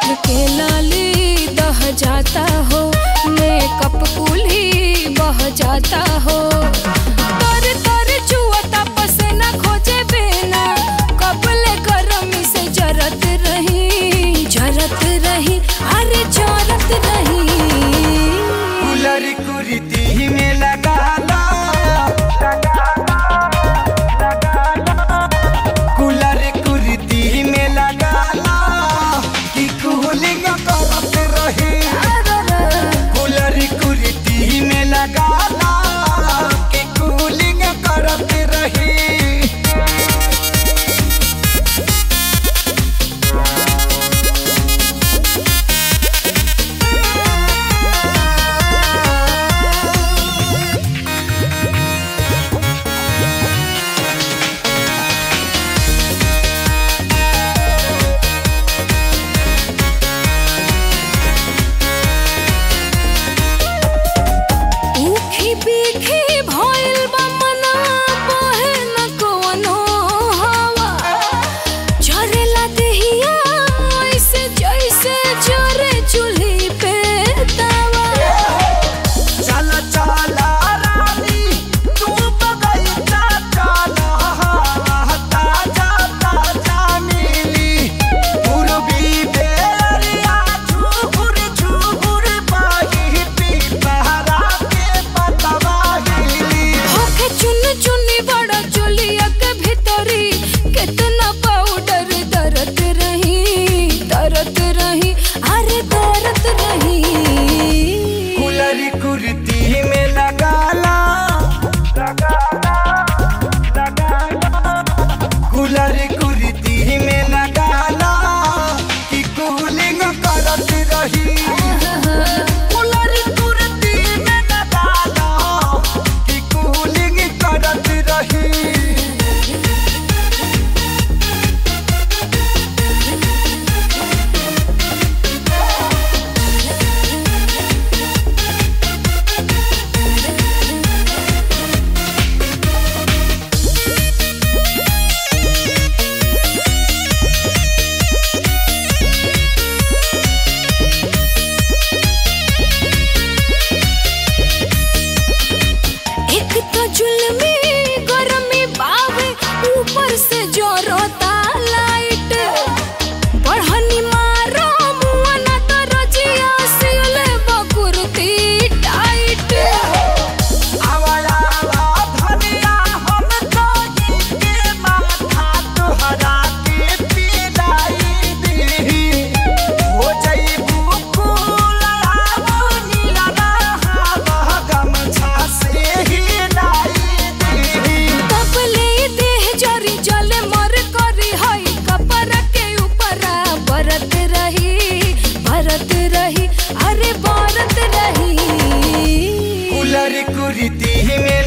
होठ के लाली दह जाता हो, मेकअप कुल्ही बह जाता हो। तर तर चुअता पसीना खोजे बिना, कबले गरमी से जरत रही अरे जरत रही। कूलर कुर्ती में लगा ला, कूलर कुर्ती में लगा ला कि कूलिंग करत रही। कूलर कुर्ती में लगा ला कि कूलिंग करत रही। कुर्ती में लगा ला, कूलर कुर्ती में लगा ला कि कूलिंग करत रही। कूलर कुर्ती में लगा ला कि कूलिंग करत रही। जुल्मी गरमी बावे, ऊपर से जोरता लाइट। बढ़नी मारो मुआना तो रजिया सिले बकुर्ती टाइट। आवाला धनिया हम तो के माथा तोहरा के पिलाई दी। हो जाइबू कुलरा नीला रहा गमछा से ही अरे भारत रही। कूलर कुर्ती में